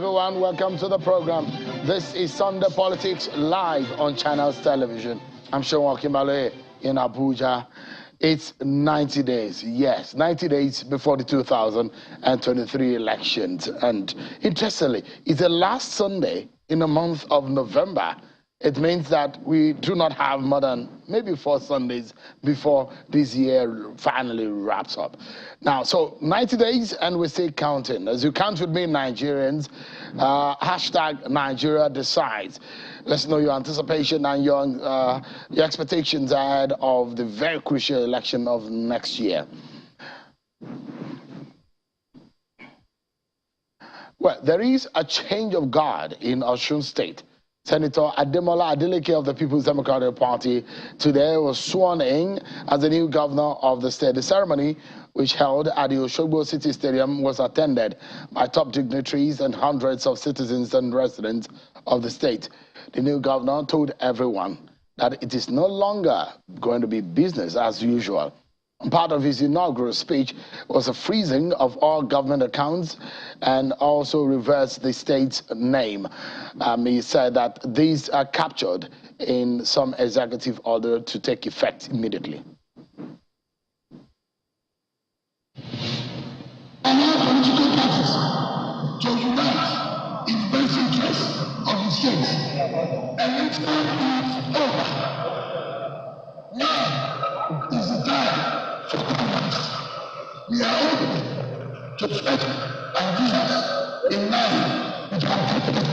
everyone. Welcome to the program. This is Sunday Politics live on Channels Television. I'm Sean Kimbale in Abuja. It's 90 days, yes, 90 days before the 2023 elections. And interestingly, it's the last Sunday in the month of November. It means that we do not have more than maybe 4 Sundays before this year finally wraps up. Now, so 90 days and we're still counting. As you count with me, Nigerians, hashtag Nigeria decides. Let's know your anticipation and your expectations ahead of the very crucial election of next year. Well, there is a change of guard in Osun State. Senator Adeleke of the People's Democratic Party today was sworn in as the new governor of the state. The ceremony, which held at the Osogbo City Stadium, was attended by top dignitaries and hundreds of citizens and residents of the state. The new governor told everyone that it is no longer going to be business as usual. Part of his inaugural speech was a freezing of all government accounts and also reversed the state's name. He said that these are captured in some executive order to take effect immediately. Political parties to unite in the best interest of the state. And it's over. Now is the time. We are open to fit ideas in line with our people.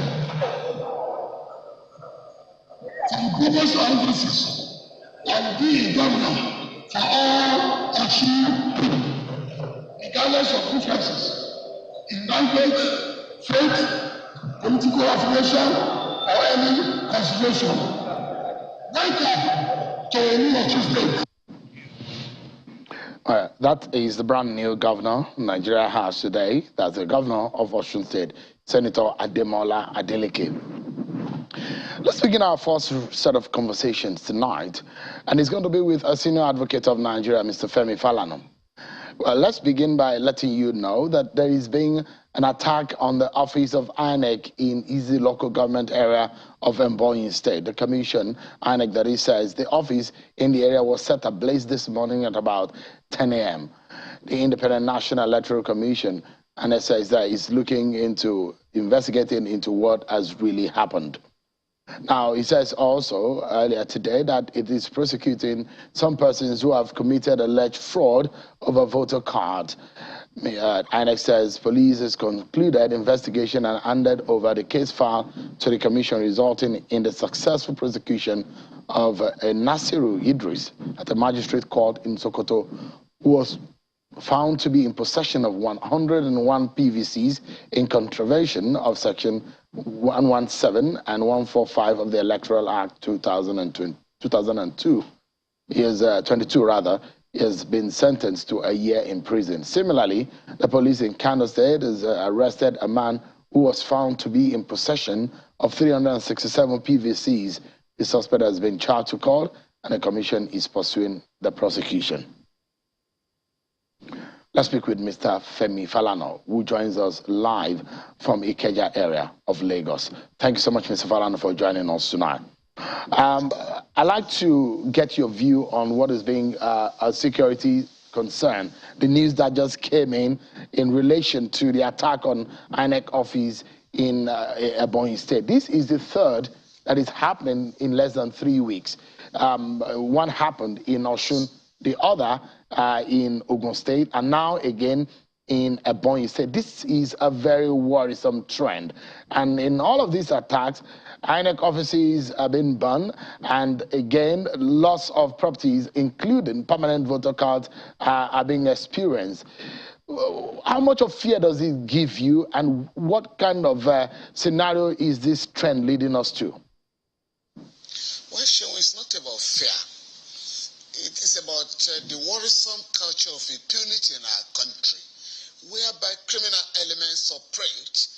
For the purpose of emphasis, I will be a governor for all Osun people, regardless of differences in language, faith, political affiliation, or any consideration. Welcome to a new Osun state. That is the brand new governor Nigeria has today. That's the governor of Osun State, Senator Adeleke. Let's begin our first set of conversations tonight, and it's going to be with a senior advocate of Nigeria, Mr. Femi Falana. Well, let's begin by letting you know that there is being an attack on the office of INEC in Easy local government area of Ebonyi State. The commission, INEC, that he says the office in the area was set ablaze this morning at about 10 a.m. The Independent National Electoral Commission, and it says that is looking into investigating into what has really happened. Now, he says also earlier today that it is prosecuting some persons who have committed alleged fraud over voter cards. INEC says police has concluded investigation and handed over the case file to the commission, resulting in the successful prosecution of Nasiru Idris at the magistrate court in Sokoto, who was found to be in possession of 101 PVCs in contravention of section 117 and 145 of the Electoral Act 2002. He is 22 rather. He has been sentenced to a year in prison. Similarly, the police in Kano State has arrested a man who was found to be in possession of 367 PVCs. The suspect has been charged to court, and the commission is pursuing the prosecution. Let's speak with Mr. Femi Falana, who joins us live from Ikeja area of Lagos. Thank you so much, Mr. Falana, for joining us tonight. I'd like to get your view on what is being a security concern. The news that just came in relation to the attack on INEC office in Ebonyi State. This is the third that is happening in less than 3 weeks. One happened in Osun, the other in Ogun State, and now again in Ebonyi State. This is a very worrisome trend. And in all of these attacks, INEC offices have been burned, and again, loss of properties, including permanent voter cards, are being experienced. How much of fear does it give you, and what kind of scenario is this trend leading us to? Well, Sean, it's not about fear. It is about the worrisome culture of impunity in our country, whereby criminal elements operate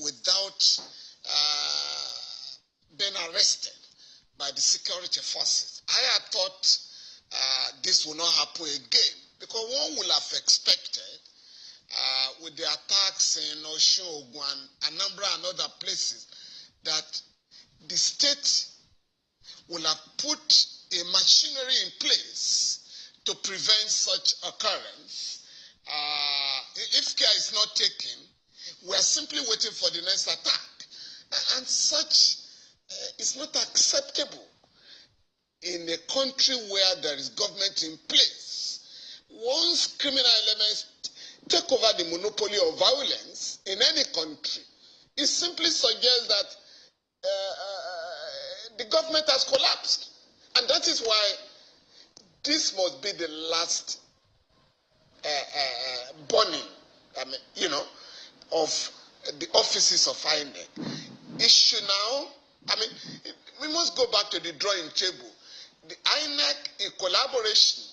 without being arrested by the security forces. I had thought this would not happen again, because one would have expected with the attacks in Osun, Ogun, Anambra, and other places, that the state will have put a machinery in place to prevent such occurrence. If care is not taken, we are simply waiting for the next attack. And such is not acceptable in a country where there is government in place. Once criminal elements take over the monopoly of violence in any country, it simply suggests that the government has collapsed. And that is why this must be the last burning, of the offices of INEC. Issue now, we must go back to the drawing table. The INEC, in collaboration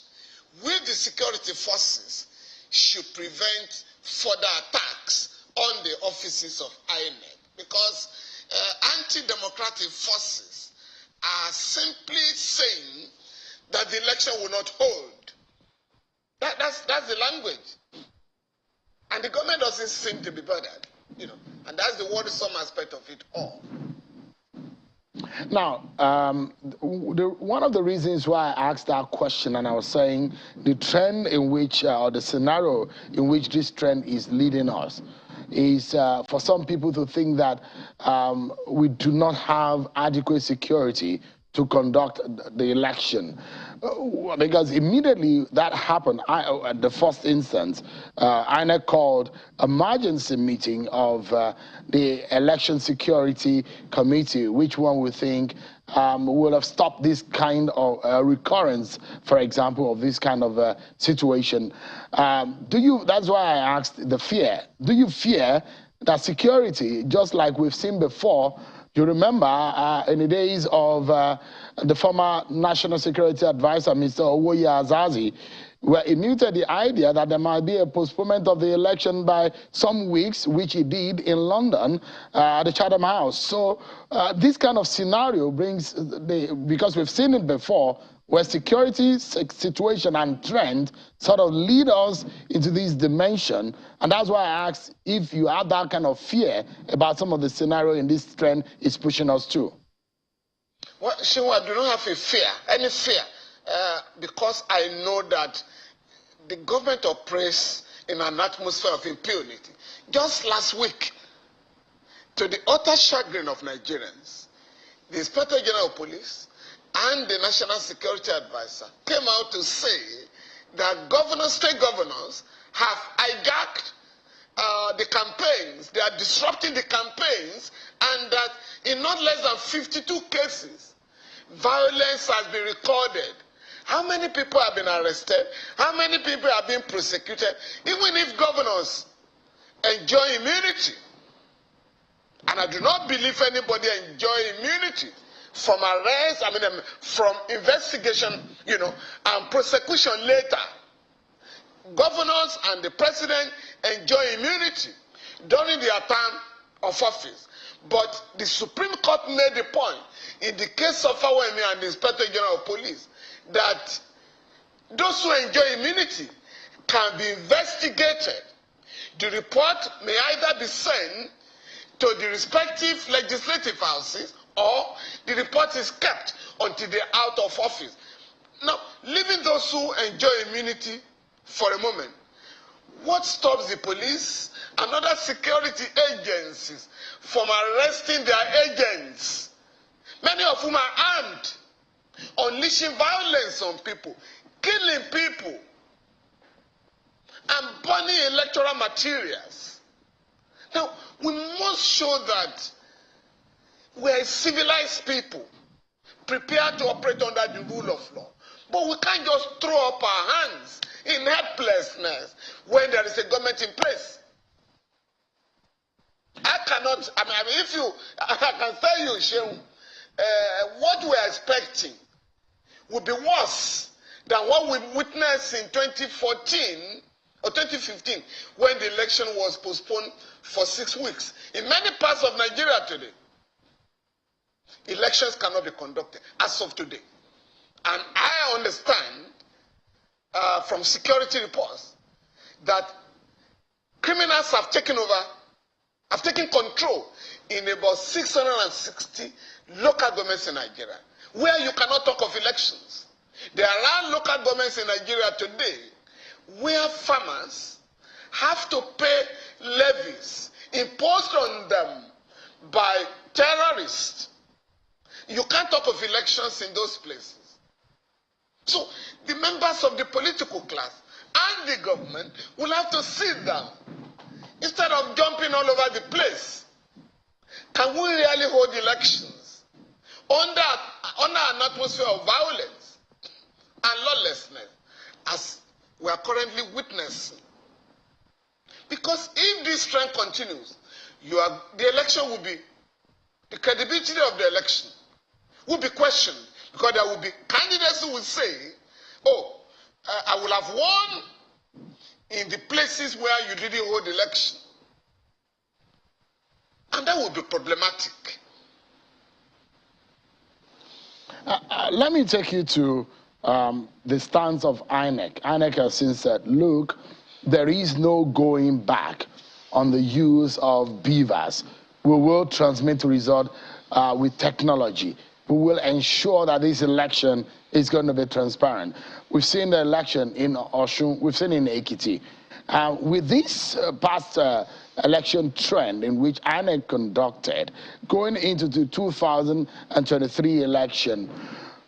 with the security forces, should prevent further attacks on the offices of INEC, because anti-democratic forces are simply saying that the election will not hold. That's the language. And the government doesn't seem to be bothered, and that's the worrisome aspect of it all. Now, one of the reasons why I asked that question, and I was saying the trend in which, or the scenario in which this trend is leading us, is for some people to think that we do not have adequate security to conduct the election. Because immediately that happened, at the first instance, INEC called emergency meeting of the Election Security Committee, which one would think will have stopped this kind of recurrence, for example, of this kind of situation. That's why I asked the fear. Do you fear that security, just like we've seen before, you remember in the days of the former National Security Advisor, Mr. Owoye Azazi, where he muted the idea that there might be a postponement of the election by some weeks, which he did in London at the Chatham House. So this kind of scenario brings, because we've seen it before, where security situation and trend sort of lead us into this dimension. And that's why I asked if you have that kind of fear about some of the scenario in this trend is pushing us to. Well, Shinwa, I do not have a fear, any fear, because I know that the government operates in an atmosphere of impunity. Just last week, to the utter chagrin of Nigerians, the Inspector General of Police and the National Security Advisor came out to say that state governors have hijacked the campaigns, they are disrupting the campaigns, and that in not less than 52 cases, violence has been recorded. How many people have been arrested? How many people have been prosecuted? Even if governors enjoy immunity, and I do not believe anybody enjoy immunity from arrest, from investigation, and prosecution later. Governors and the president enjoy immunity during their term of office. But the Supreme Court made the point, in the case of Fawemi and the Inspector General of Police, that those who enjoy immunity can be investigated. The report may either be sent to the respective legislative houses, or the report is kept until they're out of office. Now, leaving those who enjoy immunity for a moment, what stops the police and other security agencies from arresting their agents, many of whom are armed, unleashing violence on people, killing people, and burning electoral materials? Now, we must show that we are civilized people, prepared to operate under the rule of law. But we can't just throw up our hands in helplessness when there is a government in place. I cannot, I can tell you, Shehu, what we're expecting will be worse than what we witnessed in 2014 or 2015, when the election was postponed for 6 weeks. In many parts of Nigeria today, elections cannot be conducted as of today. And I understand from security reports that criminals have taken over, have taken control in about 660 local governments in Nigeria, where you cannot talk of elections. There are local governments in Nigeria today where farmers have to pay levies imposed on them by terrorists. You can't talk of elections in those places. So the members of the political class and the government will have to sit down instead of jumping all over the place. Can we really hold elections under an atmosphere of violence and lawlessness as we are currently witnessing? Because if this trend continues, the election will be, the credibility of the election will be questioned, because there will be candidates who will say, oh, I will have won in the places where you didn't hold election. And that would be problematic. Let me take you to the stance of INEC. INEC has since said, look, there is no going back on the use of beavers. We will transmit the result with technology. We will ensure that this election is going to be transparent. We've seen the election in Osun, we've seen in Ekiti. With this past election trend in which INEC conducted, going into the 2023 election,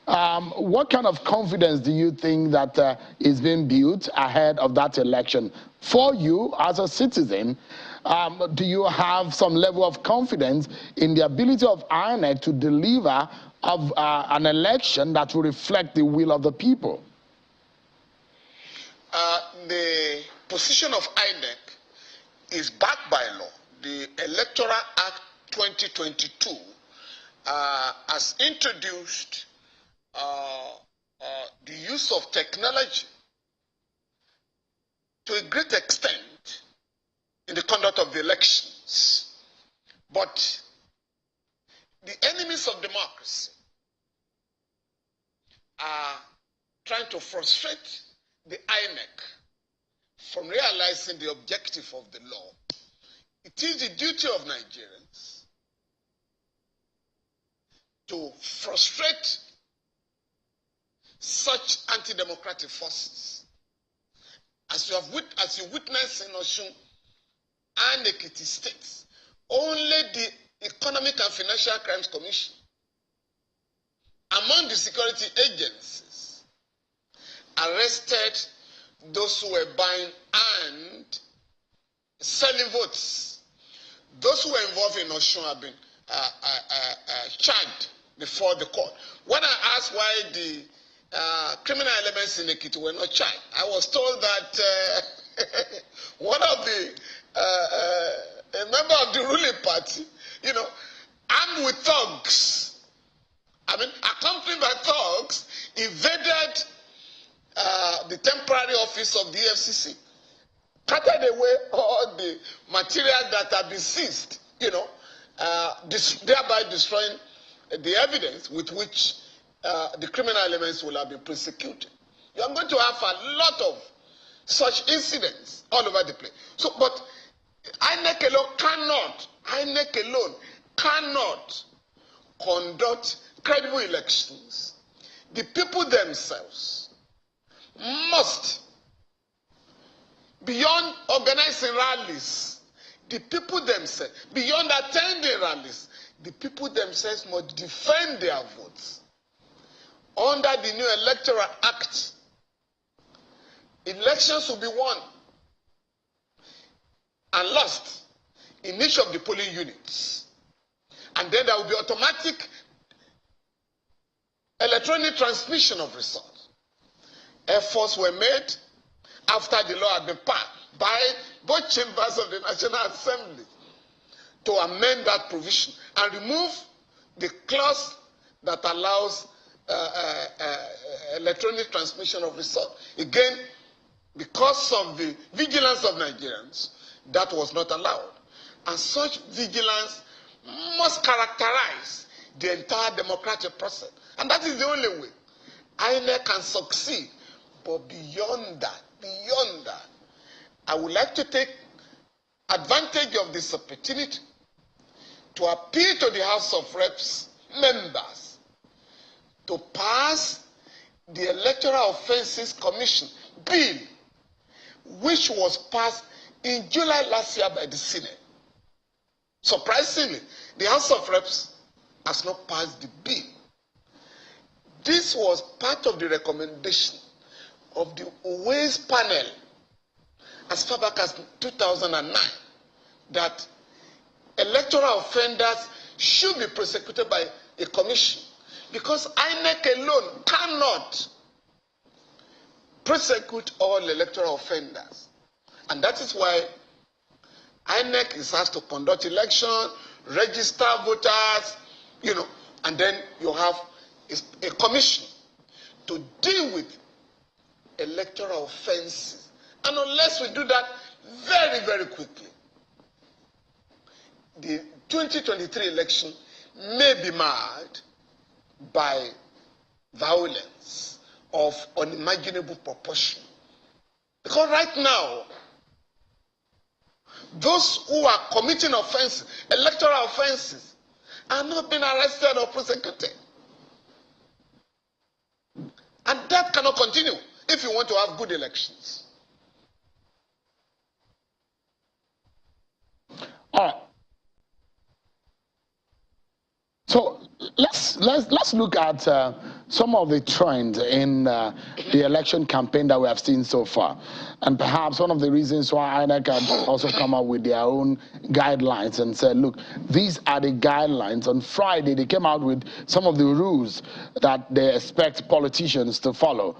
what kind of confidence do you think that is being built ahead of that election? For you as a citizen, do you have some level of confidence in the ability of INEC to deliver an election that will reflect the will of the people? The position of INEC is backed by law. The Electoral Act 2022 has introduced the use of technology to a great extent in the conduct of the elections. But the enemies of democracy are trying to frustrate the INEC from realizing the objective of the law. It is the duty of Nigerians to frustrate such anti-democratic forces. As you witness in Osun and Ekiti states, only the Economic and Financial Crimes Commission, among the security agencies, arrested those who were buying and selling votes. Those who were involved in Osun have been charged before the court. When I asked why the criminal elements in Ekiti were not charged, I was told that one of the a member of the ruling party, armed with thugs, accompanied by thugs, invaded the temporary office of the EFCC, carted away all the material that had been seized, thereby destroying the evidence with which the criminal elements will have been prosecuted. You are going to have a lot of such incidents all over the place. So, but INEC alone cannot conduct credible elections. The people themselves must, beyond organizing rallies, the people themselves, beyond attending rallies, the people themselves must defend their votes. Under the new Electoral Act, elections will be won and lost in each of the polling units. And then there will be automatic electronic transmission of results. Efforts were made after the law had been passed by both chambers of the National Assembly to amend that provision and remove the clause that allows electronic transmission of results. Again, because of the vigilance of Nigerians, that was not allowed. And such vigilance must characterize the entire democratic process. And that is the only way INEC can succeed. But beyond that, I would like to take advantage of this opportunity to appeal to the House of Reps members to pass the Electoral Offences Commission bill, which was passed in July last year by the Senate. Surprisingly, the House of Reps has not passed the bill. This was part of the recommendation of the Ways panel as far back as 2009, that electoral offenders should be prosecuted by a commission, because INEC alone cannot prosecute all electoral offenders. And that is why INEC is asked to conduct election, register voters, and then you have a commission to deal with electoral offenses. And unless we do that very, very quickly, the 2023 election may be marred by violence of unimaginable proportion. Because right now, those who are committing offenses, electoral offenses, are not being arrested or prosecuted. And that cannot continue if you want to have good elections. All right. So let's look at some of the trends in the election campaign that we have seen so far, and perhaps one of the reasons why INEC had also come up with their own guidelines and said, look, these are the guidelines. On Friday, they came out with some of the rules that they expect politicians to follow.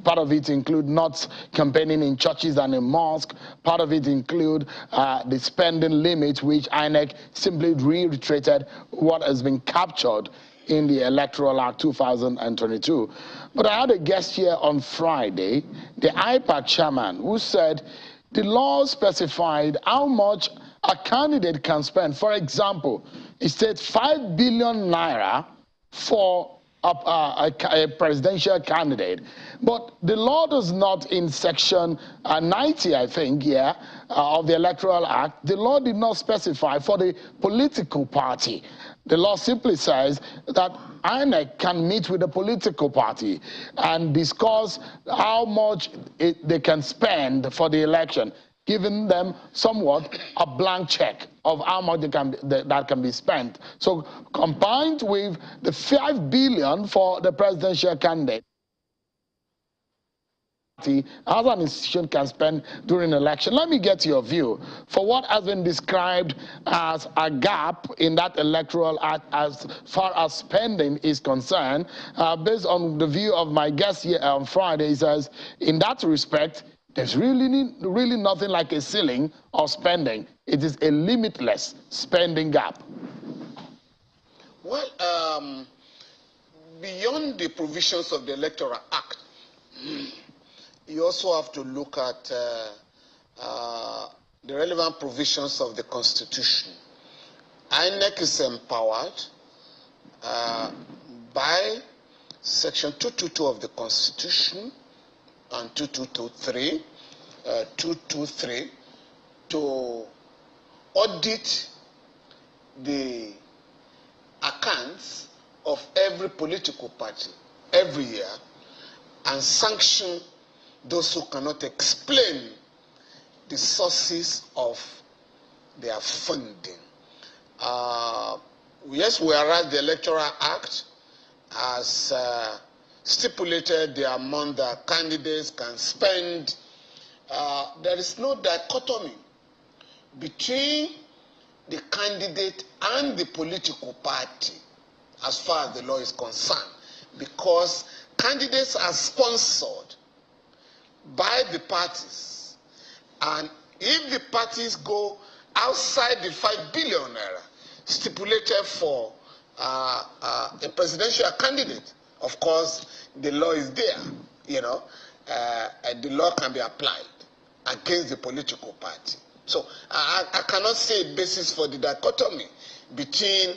Part of it include not campaigning in churches and in mosques. Part of it include the spending limit, which INEC simply reiterated what has been captured in the Electoral Act 2022. But I had a guest here on Friday, the IPAC chairman, who said the law specified how much a candidate can spend. For example, he said 5 billion naira for a presidential candidate, but the law does not, in section 90, I think, of the Electoral Act, the law did not specify for the political party. The law simply says that INEC can meet with the political party and discuss how much they can spend for the election, giving them somewhat a blank check of how much that can be spent. So combined with the 5 billion for the presidential candidate, as an institution can spend during an election. Let me get your view for what has been described as a gap in that Electoral Act as far as spending is concerned. Based on the view of my guest here on Friday, he says, in that respect, there's really nothing like a ceiling of spending. It is a limitless spending gap. Well, beyond the provisions of the Electoral Act, you also have to look at the relevant provisions of the Constitution. INEC is empowered by Section 222 of the Constitution and 223 to audit the accounts of every political party every year and sanction those who cannot explain the sources of their funding. Yes, whereas the Electoral Act has stipulated the amount that candidates can spend, there is no dichotomy between the candidate and the political party as far as the law is concerned, because candidates are sponsored by the parties, and if the parties go outside the 5 billion naira stipulated for a presidential candidate, of course the law is there, and the law can be applied against the political party. So I cannot say a basis for the dichotomy between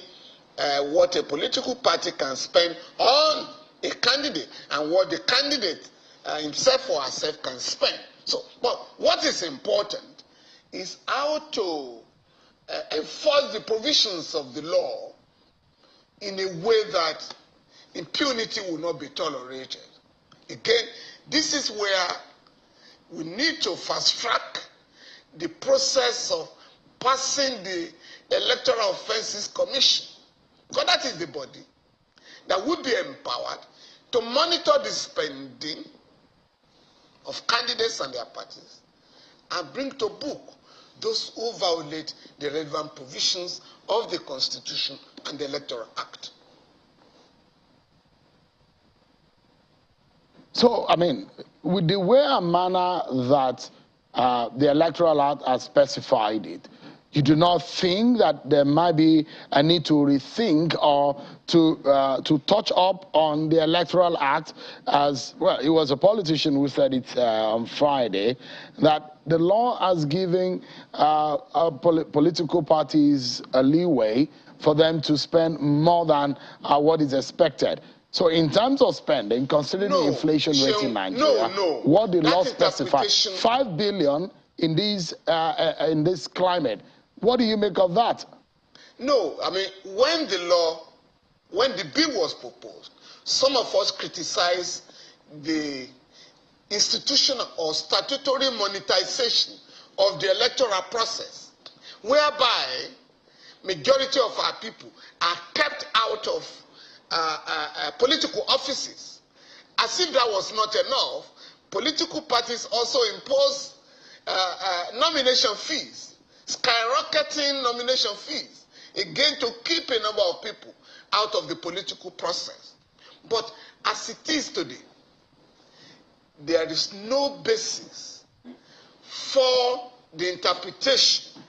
what a political party can spend on a candidate and what the candidate himself or herself can spend. So, but what is important is how to enforce the provisions of the law in a way that impunity will not be tolerated. Again, this is where we need to fast-track the process of passing the Electoral Offences Commission, because that is the body that would be empowered to monitor the spending of candidates and their parties and bring to book those who violate the relevant provisions of the Constitution and the Electoral Act. So, I mean, with the way and manner that the Electoral Act has specified it, you do not think that there might be a need to rethink or to touch up on the Electoral Act? As well, it was a politician who said it on Friday, that the law has given political parties a leeway for them to spend more than what is expected. So in terms of spending, considering the inflation rate in Nigeria, what the law specifies, 5 billion in this climate. What do you make of that? No, I mean, when the bill was proposed, some of us criticized the institutional or statutory monetization of the electoral process, whereby majority of our people are kept out of political offices. As if that was not enough, political parties also impose nomination fees, skyrocketing nomination fees, again to keep a number of people out of the political process. But as it is today, there is no basis for the interpretation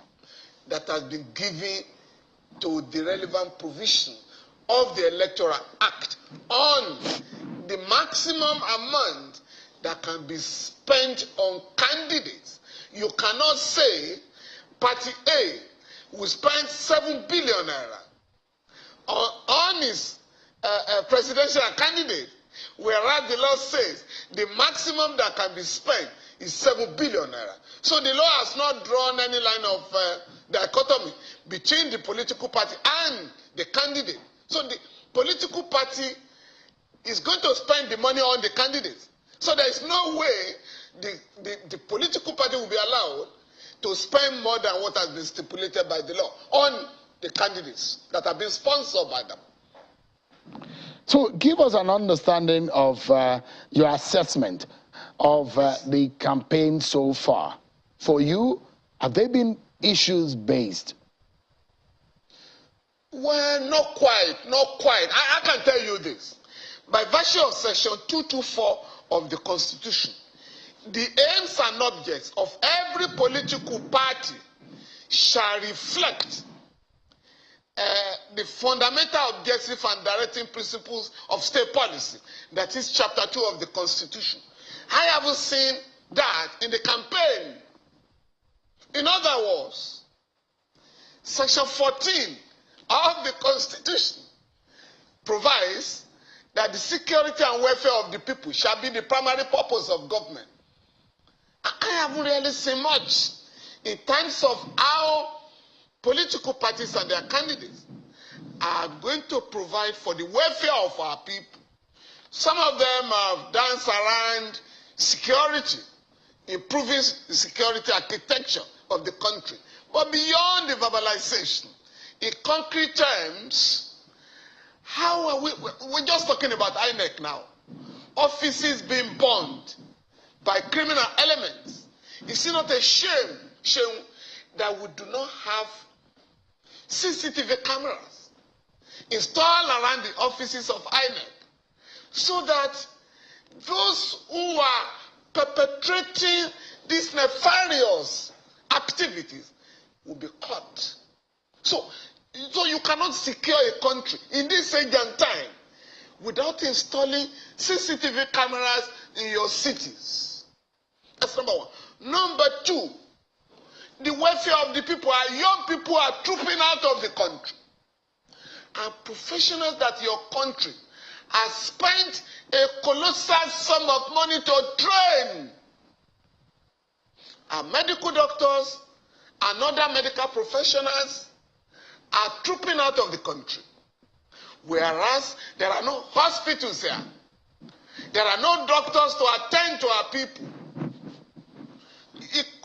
that has been given to the relevant provision of the Electoral Act on the maximum amount that can be spent on candidates. You cannot say Party A will spend 7 billion naira on his presidential candidate, whereas the law says the maximum that can be spent is 7 billion naira. So the law has not drawn any line of dichotomy between the political party and the candidate. So the political party is going to spend the money on the candidates. So there is no way the political party will be allowed to spend more than what has been stipulated by the law on the candidates that have been sponsored by them. So give us an understanding of your assessment of the campaign so far. For you, have they been issues-based? Well, not quite, not quite. I can tell you this. By virtue of Section 224 of the Constitution, the aims and objects of every political party shall reflect the fundamental objective and directing principles of state policy. That is Chapter 2 of the Constitution. I haven't seen that in the campaign. In other words, Section 14 of the Constitution provides that the security and welfare of the people shall be the primary purpose of government. I haven't really seen much in terms of how political parties and their candidates are going to provide for the welfare of our people. Some of them have danced around security, improving the security architecture of the country. But beyond the verbalization, in concrete terms, how are we're just talking about INEC now. Offices being bombed by criminal elements. Is it not a shame that we do not have CCTV cameras installed around the offices of INEC so that those who are perpetrating these nefarious activities will be caught? So you cannot secure a country in this age and time without installing CCTV cameras in your cities. That's number one. Number two, the welfare of the people. Our young people are trooping out of the country. And professionals that your country has spent a colossal sum of money to train. Our medical doctors, and other medical professionals are trooping out of the country. Whereas there are no hospitals here. There are no doctors to attend to our people.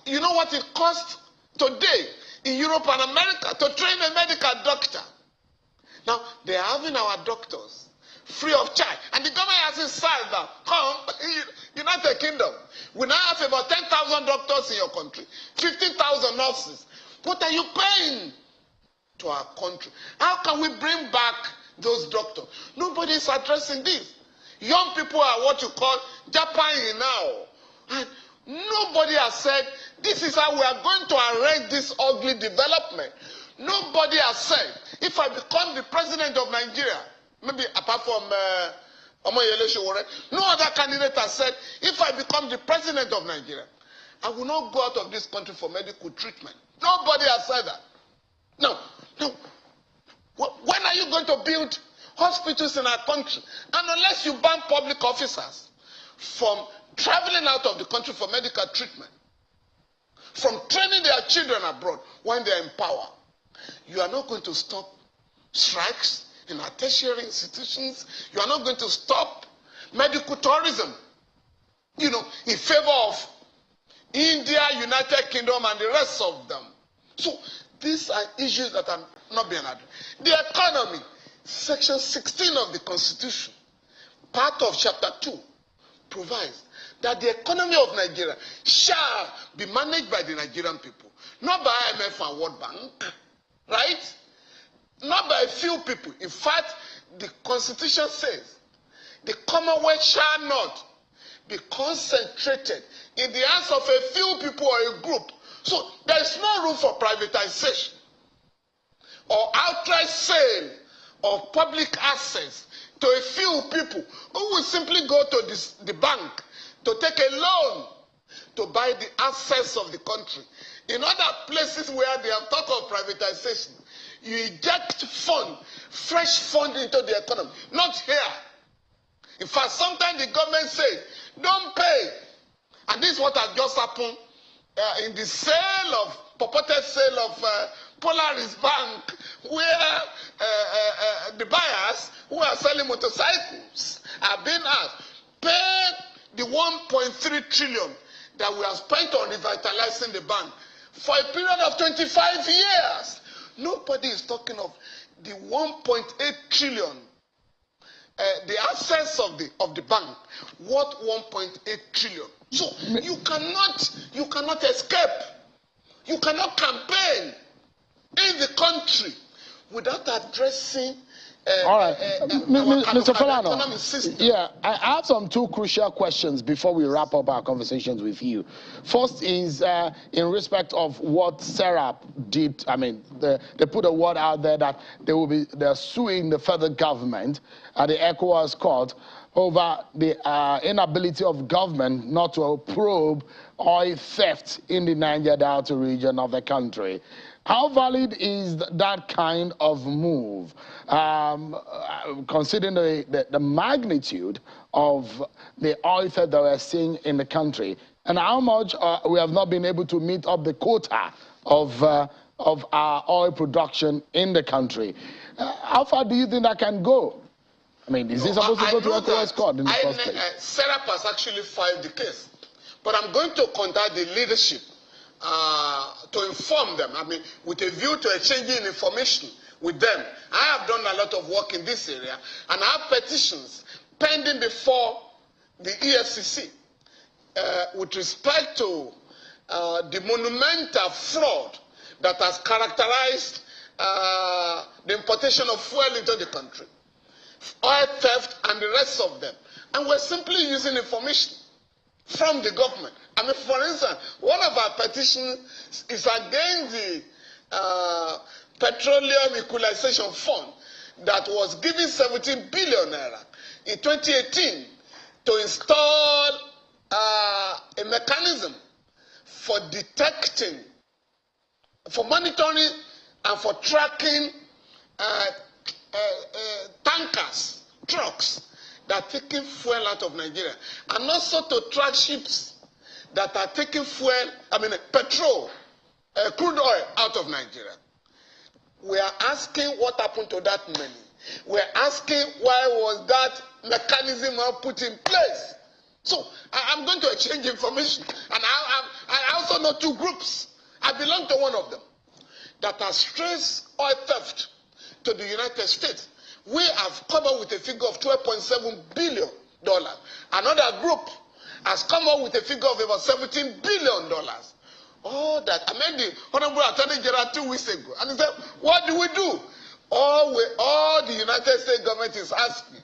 You know what it costs today in Europe and America to train a medical doctor? Now, they are having our doctors free of charge. And the government has decided that, come, United Kingdom, we now have about 10,000 doctors in your country, 15,000 nurses. What are you paying to our country? How can we bring back those doctors? Nobody is addressing this. Young people are what you call Japan now. And nobody has said, this is how we are going to arrest this ugly development. Nobody has said, if I become the president of Nigeria, maybe apart from Omoyele Sowore, no other candidate has said, if I become the president of Nigeria, I will not go out of this country for medical treatment. Nobody has said that. No. When are you going to build hospitals in our country? And unless you ban public officers from traveling out of the country for medical treatment, from training their children abroad when they are in power, you are not going to stop strikes in our tertiary institutions. You are not going to stop medical tourism, in favor of India, United Kingdom, and the rest of them. So these are issues that are not being addressed. The economy, Section 16 of the Constitution, part of Chapter 2, provides that the economy of Nigeria shall be managed by the Nigerian people, not by IMF and World Bank, right? Not by a few people. In fact, the Constitution says the Commonwealth shall not be concentrated in the hands of a few people or a group. So there is no room for privatization or outright sale of public assets to a few people who will simply go to the bank to take a loan to buy the assets of the country. In other places where they have thought of privatization, you inject fresh fund into the economy. Not here. In fact, sometimes the government says, don't pay. And this is what has just happened in the purported sale of Polaris Bank, where the buyers who are selling motorcycles are being asked, pay the 1.3 trillion that we have spent on revitalizing the bank for a period of 25 years. Nobody is talking of the 1.8 trillion, the assets of the bank, worth 1.8 trillion. So you cannot escape. You cannot campaign in the country without addressing all right, Mr. Falana. Yeah, I have some two crucial questions before we wrap up our conversations with you. First is in respect of what SERAP did. I mean, they put a word out there that they're suing the federal government at the ECOWAS court over the inability of government not to probe oil theft in the Niger Delta region of the country. How valid is that kind of move, considering the magnitude of the oil theft that we're seeing in the country, and how much we have not been able to meet up the quota of our oil production in the country? How far do you think that can go? I mean, is this supposed to go to ECOWAS court in the first place? SERAP has actually filed the case, but I'm going to contact the leadership to inform them, I mean, with a view to exchanging information with them. I have done a lot of work in this area, and I have petitions pending before the EFCC with respect to the monumental fraud that has characterized the importation of fuel into the country, oil theft, and the rest of them. And we're simply using information from the government. I mean, for instance, one of our petitions is against the Petroleum Equalization Fund that was given 17 billion naira in 2018 to install a mechanism for detecting, for monitoring and for tracking tankers, trucks that are taking fuel out of Nigeria, and also to track ships that are taking fuel, I mean petrol, crude oil out of Nigeria. We are asking what happened to that money. We are asking why was that mechanism not put in place. So I'm going to exchange information. And I also know two groups. I belong to one of them that has traced oil theft to the United States. We have come up with a figure of $12.7 billion. Another group has come up with a figure of about $17 billion. All that, I met the Honorable Attorney General 2 weeks ago, and he said, what do we do? All the United States government is asking,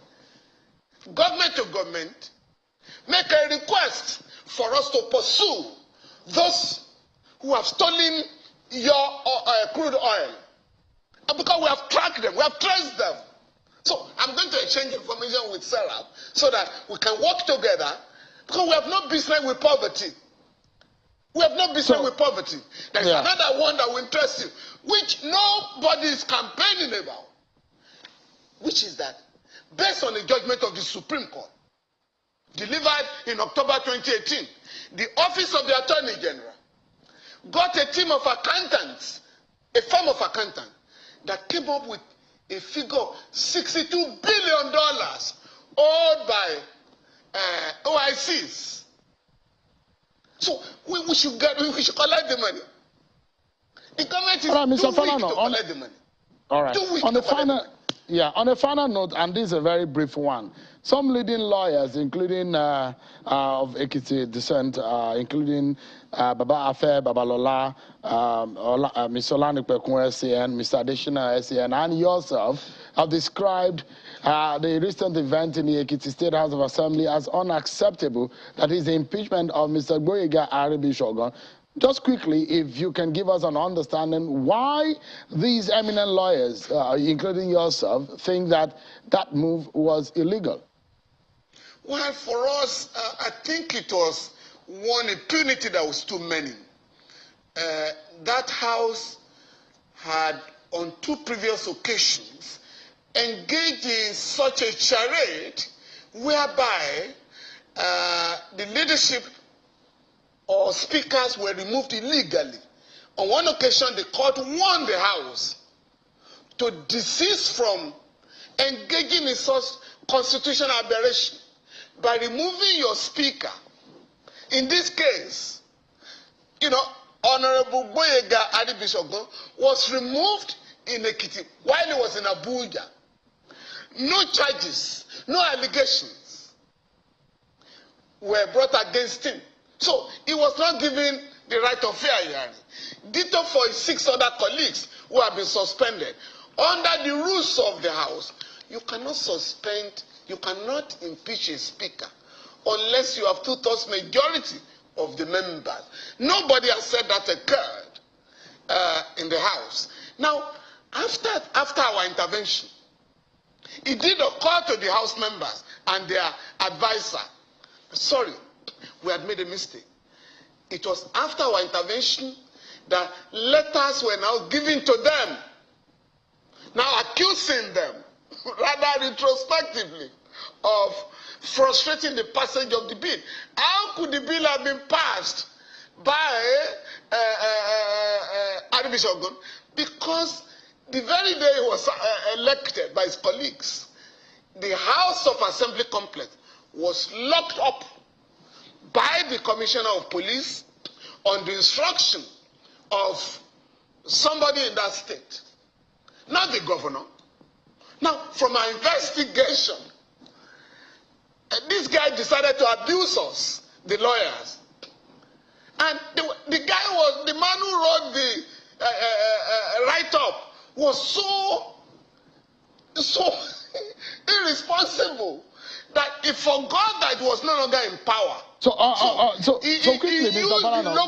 government to government, make a request for us to pursue those who have stolen your crude oil. And because we have tracked them, we have traced them. So I'm going to exchange information with Sarah so that we can work together, because we have no business with poverty. We have no business with poverty. There is another one that will interest you, which nobody is campaigning about, which is that, based on the judgment of the Supreme Court, delivered in October 2018, the Office of the Attorney General got a team of accountants, a firm of accountants, that came up with a figure of $62 billion owed by OICs. So we should collect the money. The government is too weak to collect the money. All right. On the final note, and this is a very brief one. Some leading lawyers, including of Ekiti descent, including Baba Afe, Baba Lola, Ms. Olanik Pekun SCN, Mr. Adesina SCN, and yourself have described the recent event in the Ekiti State House of Assembly as unacceptable. That is the impeachment of Mr. Gboyega Aribishogun. Just quickly, if you can give us an understanding why these eminent lawyers, including yourself, think that that move was illegal. Well, for us, I think it was one impunity that was too many. That house had, on 2 previous occasions, engaged in such a charade whereby the leadership or speakers were removed illegally. On one occasion, the court warned the House to desist from engaging in such constitutional aberration by removing your speaker. In this case, Honorable Gboyega Aribishogun was removed in Ekiti while he was in Abuja. No charges, no allegations were brought against him. So he was not given the right of fair hearing. Ditto for his 6 other colleagues who have been suspended. Under the rules of the House, you cannot suspend, you cannot impeach a speaker unless you have 2/3 majority of the members. Nobody has said that occurred in the House. Now, after our intervention, it did occur to the House members and their advisor, sorry, we had made a mistake. It was after our intervention that letters were now given to them, now accusing them, rather retrospectively, of frustrating the passage of the bill. How could the bill have been passed by Aribishogun? Because the very day he was elected by his colleagues, the House of Assembly complex was locked up by the Commissioner of Police on the instruction of somebody in that state, not the governor. Now, from our investigation, this guy decided to abuse us, the lawyers. And the guy was, the man who wrote the write-up was so irresponsible that he forgot that he was no longer in power. So quickly, Mr. Falana,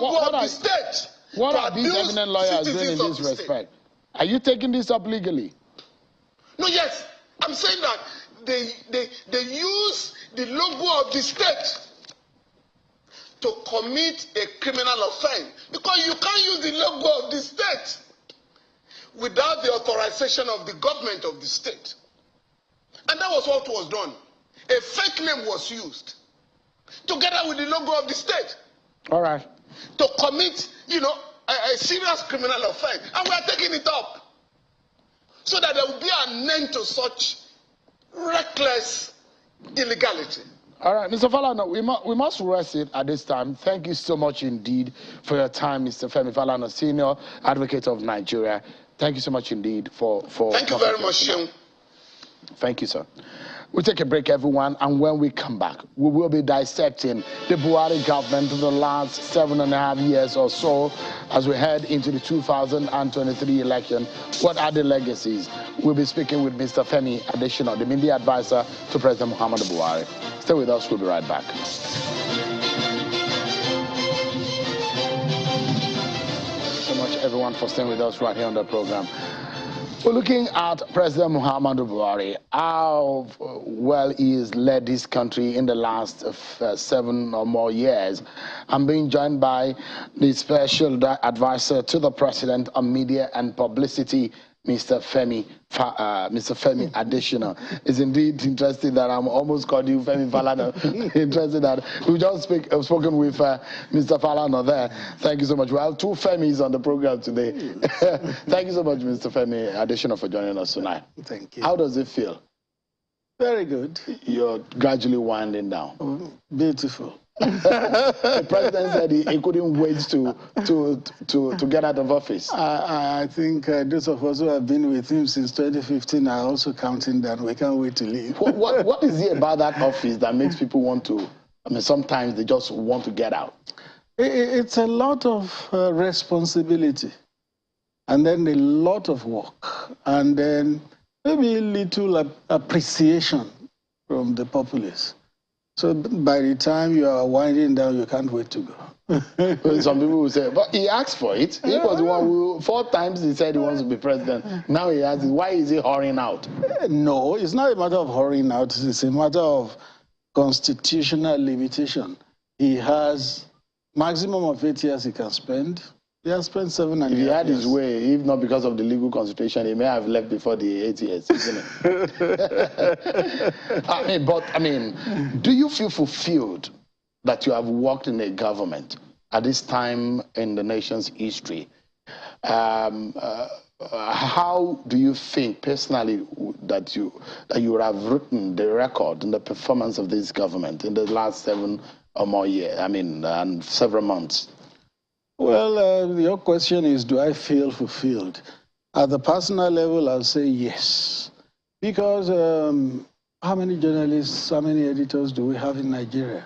what are these eminent lawyers doing in this respect? Are you taking this up legally? No, yes. I'm saying that they use the logo of the state to commit a criminal offense, because you can't use the logo of the state without the authorization of the government of the state. And that was what was done. A fake name was used together with the logo of the state. All right. To commit, a serious criminal offense, and we are taking it up so that there will be an end to such reckless illegality. All right, Mr. Falana, we must rest it at this time. Thank you so much indeed for your time, Mr. Femi Falana, Senior Advocate of Nigeria. Thank you so much indeed for Thank you very much, Sean. Thank you, sir. We'll take a break, everyone, and when we come back, we will be dissecting the Buhari government of the last 7.5 years or so as we head into the 2023 election. What are the legacies? We'll be speaking with Mr. Femi Adesina, the media advisor to President Muhammadu Buhari. Stay with us, we'll be right back. Thank you so much, everyone, for staying with us right here on the program. We're looking at President Muhammadu Buhari, how well he has led this country in the last 7 or more years. I'm being joined by the special advisor to the president on media and publicity, Mr. Femi Adesina. It's indeed interesting that I'm almost called you Femi Falana. Interesting that we just spoken with Mr. Falana there. Thank you so much. We have 2 Femis on the program today. Thank you so much, Mr. Femi Adesina, for joining us tonight. Thank you. How does it feel? Very good. You're gradually winding down. Oh, beautiful. The president said he couldn't wait to get out of office. I think those of us who have been with him since 2015 are also counting down. We can't wait to leave. What is it about that office that makes people want to, I mean, sometimes they just want to get out? It's a lot of responsibility, and then a lot of work, and then maybe a little appreciation from the populace. So by the time you are winding down, you can't wait to go. Some people will say, but he asked for it. He was the one who, 4 times he said he wants to be president. Now he asks, why is he hurrying out? No, it's not a matter of hurrying out. It's a matter of constitutional limitation. He has maximum of 8 years he can spend. He has spent 7.5 years. If he had his way, if not because of the legal consultation, he may have left before the 8 years, isn't it? I mean, do you feel fulfilled that you have worked in a government at this time in the nation's history? How do you think personally that you would have written the record and the performance of this government in the last 7 or more years? I mean, and several months. Well, your question is, do I feel fulfilled? At the personal level, I'll say yes. Because how many journalists, how many editors do we have in Nigeria?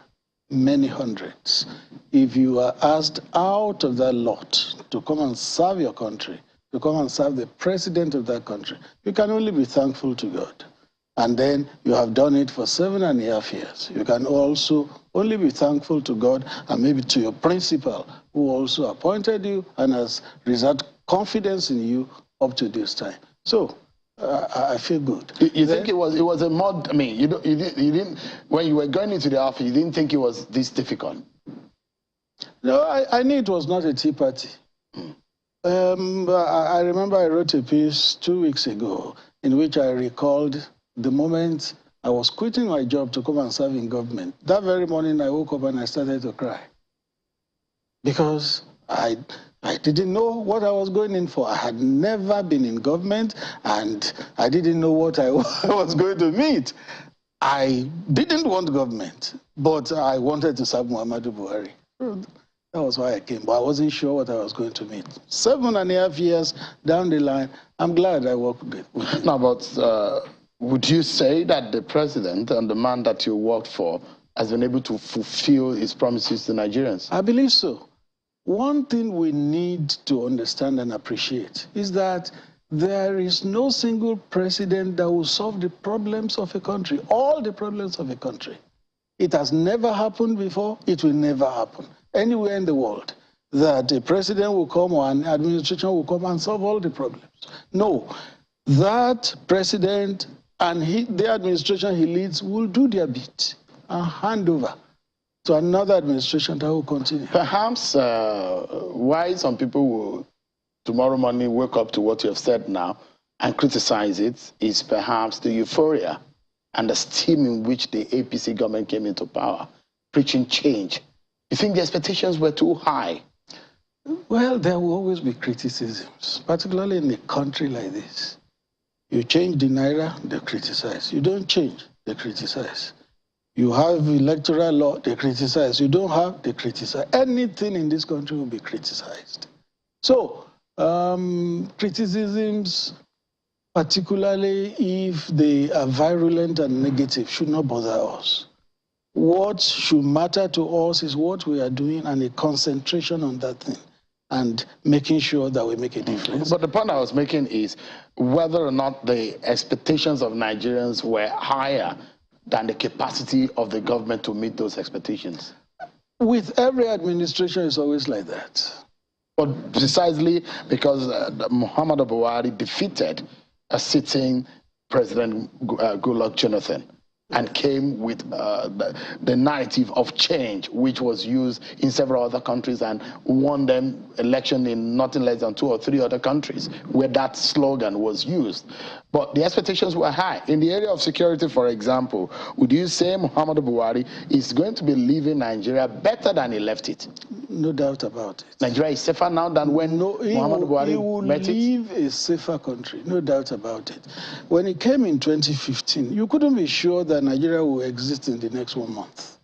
Many hundreds. If you are asked out of that lot to come and serve your country, to come and serve the president of that country, you can only be thankful to God. And then you have done it for 7.5 years. You can also only be thankful to God and maybe to your principal, who also appointed you and has reserved confidence in you up to this time. So I feel good. You think it was a mod? I mean, you didn't when you were going into the office, you didn't think it was this difficult? No, I knew it was not a tea party. I remember I wrote a piece 2 weeks ago in which I recalled the moment I was quitting my job to come and serve in government. That very morning, I woke up and I started to cry. Because I didn't know what I was going in for. I had never been in government, and I didn't know what I was going to meet. I didn't want government, but I wanted to serve Muhammadu Buhari. That was why I came, but I wasn't sure what I was going to meet. 7.5 years down the line, I'm glad I worked with it. No, but would you say that the president and the man that you worked for has been able to fulfill his promises to Nigerians? I believe so. One thing we need to understand and appreciate is that there is no single president that will solve the problems of a country, all the problems of a country. It has never happened before. It will never happen anywhere in the world that a president will come or an administration will come and solve all the problems. No, that president and the administration he leads will do their bit and hand over to another administration that will continue. Perhaps why some people will tomorrow morning wake up to what you have said now and criticize it is perhaps the euphoria and the steam in which the APC government came into power, preaching change. You think the expectations were too high? Well, there will always be criticisms, particularly in a country like this. You change the naira, they criticize. You don't change, they criticize. You have electoral law, they criticize. You don't have, they criticize. Anything in this country will be criticized. So, criticisms, particularly if they are virulent and negative, should not bother us. What should matter to us is what we are doing and a concentration on that thing and making sure that we make a difference. But the point I was making is whether or not the expectations of Nigerians were higher than the capacity of the government to meet those expectations. With every administration, it's always like that. But precisely because Muhammadu Buhari defeated a sitting President Goodluck Jonathan and came with the narrative of change, which was used in several other countries and won them election in nothing less than 2 or 3 other countries where that slogan was used. But the expectations were high. In the area of security, for example, would you say Muhammadu Buhari is going to be leaving Nigeria better than he left it? No doubt about it. Nigeria is safer now than when Muhammadu Buhari met it? He will leave a safer country, no doubt about it. When he came in 2015, you couldn't be sure that Nigeria will exist in the next 1 month.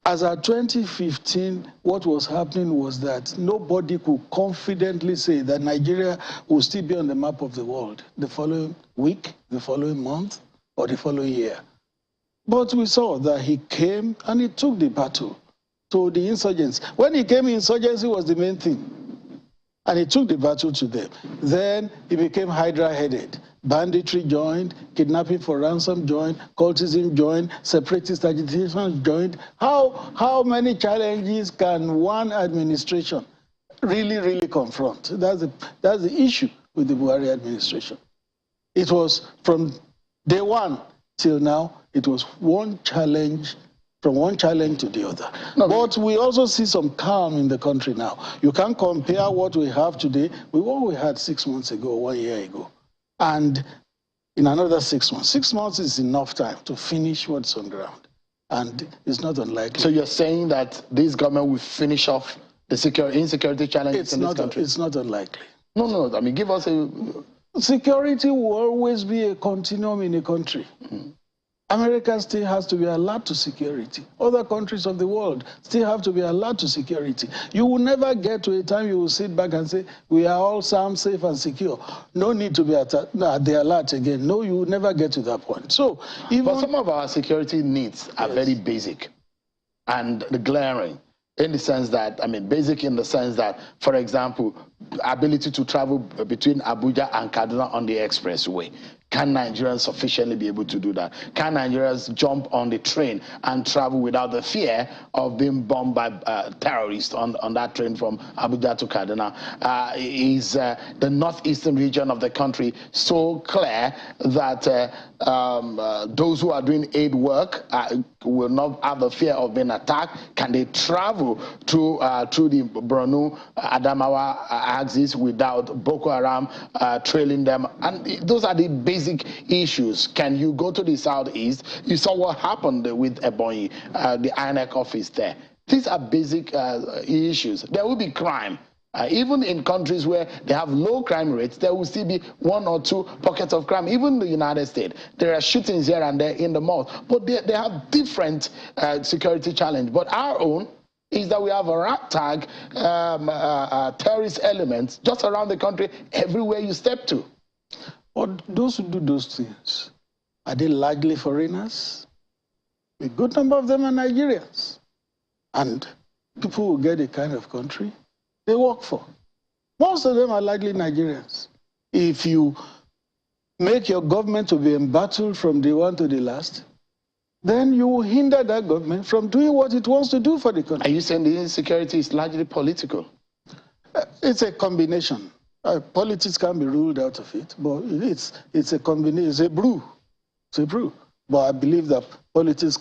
As at 2015, what was happening was that nobody could confidently say that Nigeria will still be on the map of the world the following week, the following month, or the following year. But we saw that he came and he took the battle to the insurgents. When he came, insurgency was the main thing. And he took the battle to them. Then he became hydra-headed. Banditry joined, kidnapping for ransom joined, cultism joined, separatist agitation joined. How many challenges can one administration really confront? That's the issue with the Buhari administration. It was from day one till now, it was one challenge, from one challenge to the other. No, but we also see some calm in the country now. You can't compare what we have today with what we had 6 months ago, 1 year ago. And in another 6 months. 6 months is enough time to finish what's on ground. And it's not unlikely. So you're saying that this government will finish off the insecurity challenges in this country? It's not unlikely. No. I mean, give us a... Security will always be a continuum in a country. Mm-hmm. America still has to be alert to security. Other countries of the world still have to be alert to security. You will never get to a time you will sit back and say, we are all sound, safe, and secure. No need to be at the alert again. No, you will never get to that point. So, but some of our security needs are very basic and glaring. In the sense that, I mean, basic in the sense that, for example, ability to travel between Abuja and Kaduna on the expressway. Can Nigerians sufficiently be able to do that? Can Nigerians jump on the train and travel without the fear of being bombed by terrorists on that train from Abuja to Kaduna? Is the northeastern region of the country so clear that those who are doing aid work will not have the fear of being attacked? Can they travel through the Borno, Adamawa axis without Boko Haram trailing them? And those are the basic issues. Can you go to the southeast? You saw what happened with Ebonyi, the INEC office there. These are basic issues. There will be crime. Even in countries where they have low crime rates, there will still be 1 or 2 pockets of crime. Even in the United States, there are shootings here and there in the malls. But they have different security challenge. But our own is that we have a ragtag terrorist elements just around the country, everywhere you step to. But those who do those things, are they largely foreigners? A good number of them are Nigerians. And people who get the kind of country they work for. Most of them are largely Nigerians. If you make your government to be embattled from day one to the last, then you will hinder that government from doing what it wants to do for the country. Are you saying the insecurity is largely political? It's a combination. Politics can be ruled out of it, but it's a combination. It's a brew. It's a brew. But I believe that politics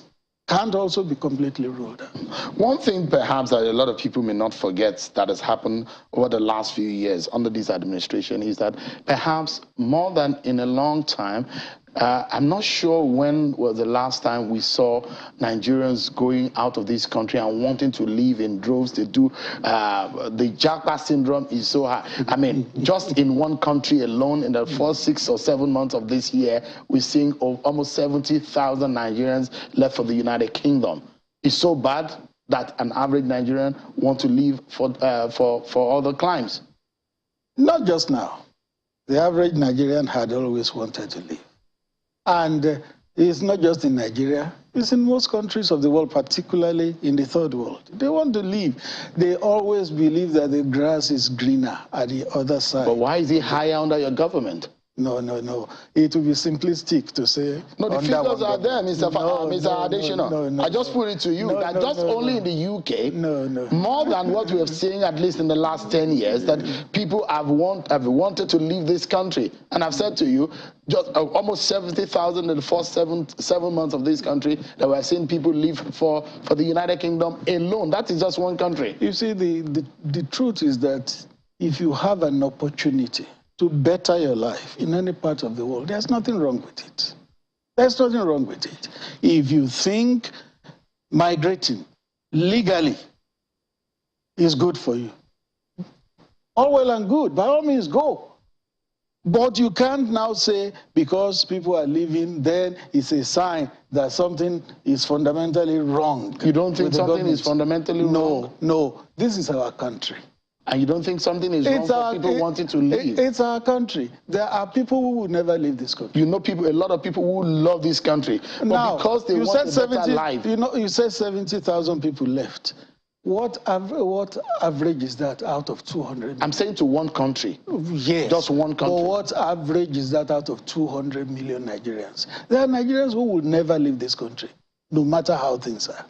can't also be completely ruled out. One thing perhaps that a lot of people may not forget that has happened over the last few years under this administration is that perhaps more than in a long time, I'm not sure when was the last time we saw Nigerians going out of this country and wanting to leave in droves. They do. The Japa syndrome is so high. I mean, just in one country alone, in the first 6 or 7 months of this year, we're seeing almost 70,000 Nigerians left for the United Kingdom. It's so bad that an average Nigerian wants to leave for other climes. Not just now. The average Nigerian had always wanted to leave. And it's not just in Nigeria, it's in most countries of the world, particularly in the third world. They want to leave. They always believe that the grass is greener at the other side. But why is it higher under your government? No. It would be simplistic to say. No, the figures are there, Mr. Adesina. No. I just put it to you that just only in the UK, more than what we have seen, at least in the last 10 years, that people have wanted to leave this country. And I've said to you, just almost 70,000 in the first seven months of this country that we're seeing people leave for the United Kingdom alone. That is just one country. You see, the truth is that if you have an opportunity to better your life in any part of the world, there's nothing wrong with it. There's nothing wrong with it. If you think migrating legally is good for you, all well and good, by all means go. But you can't now say because people are leaving, then it's a sign that something is fundamentally wrong. You don't think something is fundamentally wrong? No. This is our country. And you don't think something is wrong for people wanting to leave? It's our country. There are people who will never leave this country. You know a lot of people who love this country. But now, because they want a better life. You said 70,000 people left. What average is that out of 200? I'm saying to one country. Yes. Just one country. But what average is that out of 200 million Nigerians? There are Nigerians who will never leave this country, no matter how things are.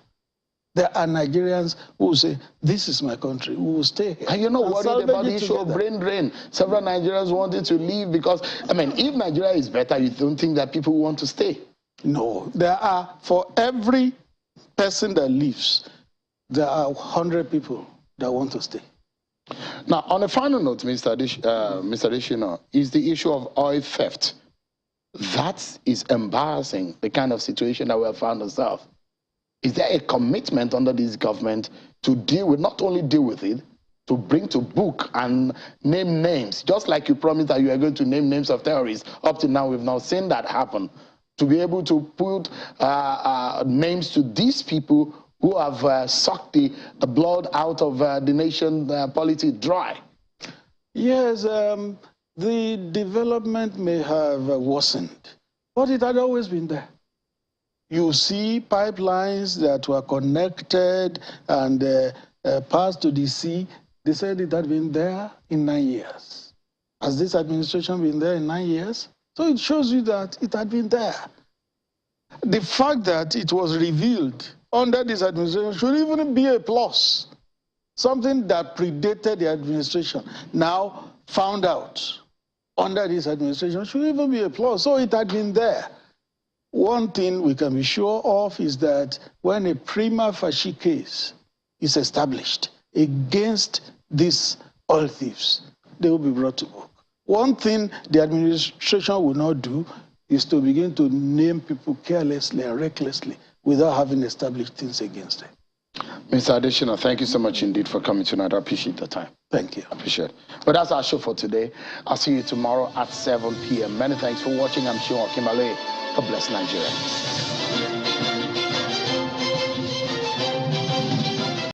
There are Nigerians who will say, this is my country, we will stay here. And you're not worried about the issue of brain drain. Several Nigerians wanted to leave because, I mean, if Nigeria is better, you don't think that people want to stay? No. There are, for every person that leaves, there are 100 people that want to stay. Now, on a final note, Mr. Adesina, is the issue of oil theft. That is embarrassing, the kind of situation that we have found ourselves. Is there a commitment under this government to not only deal with it, to bring to book and name names, just like you promised that you are going to name names of terrorists? Up to now, we've not seen that happen. To be able to put names to these people who have sucked the blood out of the nation polity dry. Yes, the development may have worsened, but it had always been there. You see pipelines that were connected and passed to the sea. They said it had been there in 9 years. Has this administration been there in 9 years? So it shows you that it had been there. The fact that it was revealed under this administration should even be a plus. Something that predated the administration, now found out under this administration, should even be a plus. So it had been there. One thing we can be sure of is that when a prima facie case is established against these oil thieves, they will be brought to book. One thing the administration will not do is to begin to name people carelessly and recklessly without having established things against them. Mr. Adesina, thank you so much indeed for coming tonight. I appreciate the time. Thank you. I appreciate it. But that's our show for today. I'll see you tomorrow at 7 p.m. Many thanks for watching. I'm Shion Kimale. God bless Nigeria.